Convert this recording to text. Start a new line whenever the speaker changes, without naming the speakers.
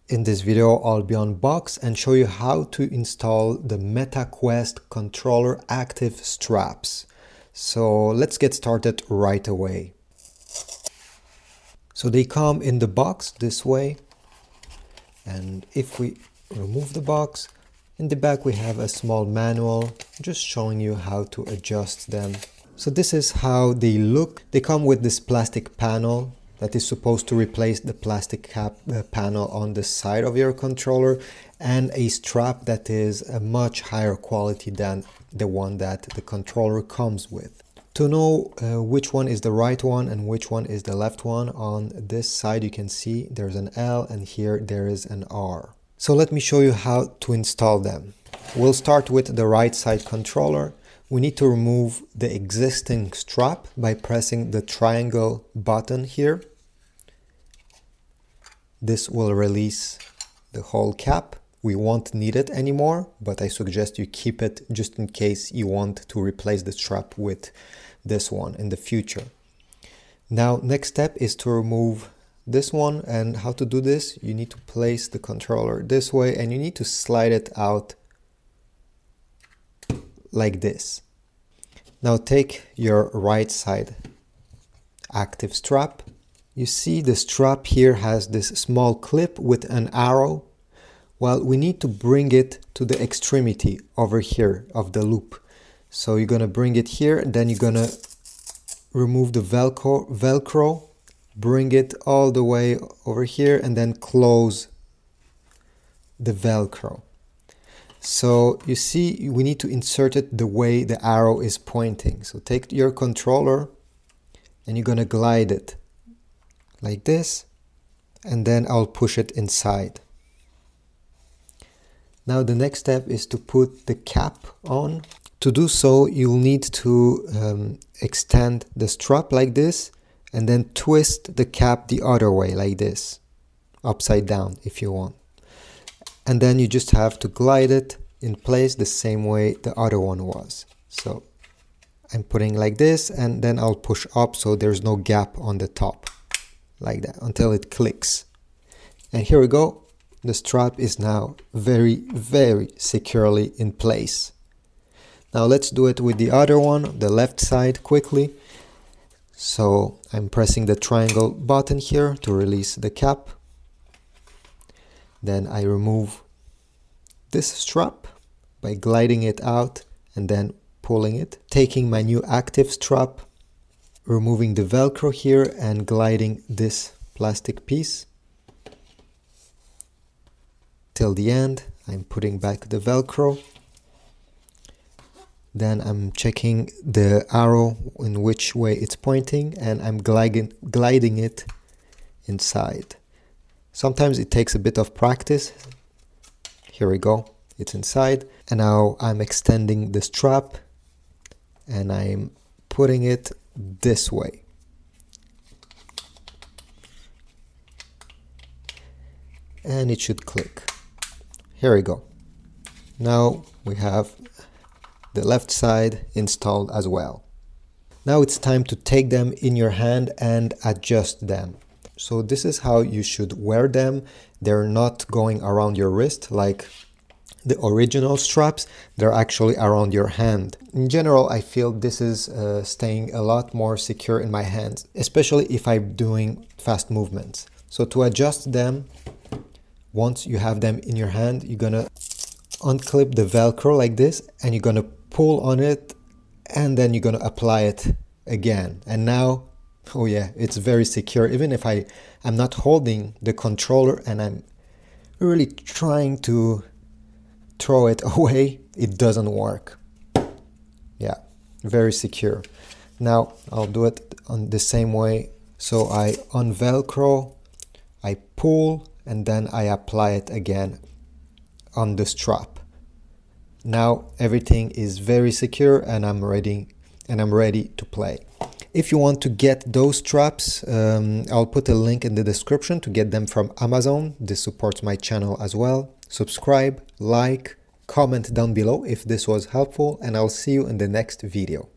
In this video, I'll be unbox and show you how to install the MetaQuest controller active straps. So let's get started right away. So they come in the box this way, and if we remove the box, in the back we have a small manual just showing you how to adjust them. So this is how they look. They come with this plastic panel that is supposed to replace the plastic cap panel on the side of your controller, and a strap that is a much higher quality than the one that the controller comes with. To know which one is the right one and which one is the left one, on this side you can see there's an L and here there is an R. So let me show you how to install them. We'll start with the right side controller. We need to remove the existing strap by pressing the triangle button here. This will release the whole cap. We won't need it anymore, but I suggest you keep it just in case you want to replace the strap with this one in the future. Now, next step is to remove this one, and how to do this, you need to place the controller this way and you need to slide it out like this. Now take your right side active strap. You see the strap here has this small clip with an arrow. Well, we need to bring it to the extremity over here of the loop. So you're gonna bring it here, and then you're gonna remove the Velcro, bring it all the way over here, and then close the Velcro. So you see, we need to insert it the way the arrow is pointing. So take your controller and you're gonna glide it like this, and then I'll push it inside. Now the next step is to put the cap on. To do so, you'll need to extend the strap like this and then twist the cap the other way like this, upside down if you want. And then you just have to glide it in place the same way the other one was. So I'm putting like this, and then I'll push up so there's no gap on the top, like that, until it clicks. And here we go. The strap is now very, very securely in place. Now let's do it with the other one, the left side, quickly. So I'm pressing the triangle button here to release the cap. Then I remove this strap by gliding it out and then pulling it. Taking my new active strap, removing the Velcro here and gliding this plastic piece till the end. I'm putting back the Velcro. Then I'm checking the arrow in which way it's pointing, and I'm gliding it inside. Sometimes it takes a bit of practice. Here we go, it's inside. And now I'm extending the strap and I'm putting it this way. And it should click. Here we go. Now we have the left side installed as well. Now it's time to take them in your hand and adjust them. So this is how you should wear them. They're not going around your wrist like the original straps. They're actually around your hand. In general, I feel this is staying a lot more secure in my hands, especially if I'm doing fast movements. So to adjust them, once you have them in your hand, you're gonna unclip the Velcro like this, and you're gonna pull on it, and then you're gonna apply it again. And now, oh yeah, it's very secure. Even if I'm not holding the controller and I'm really trying to throw it away, it doesn't work. Yeah, very secure. Now I'll do it on the same way. So I unvelcro, I pull, and then I apply it again on the strap. Now everything is very secure and I'm ready to play. If you want to get those straps, I'll put a link in the description to get them from Amazon. This supports my channel as well. Subscribe, like, comment down below if this was helpful, and I'll see you in the next video.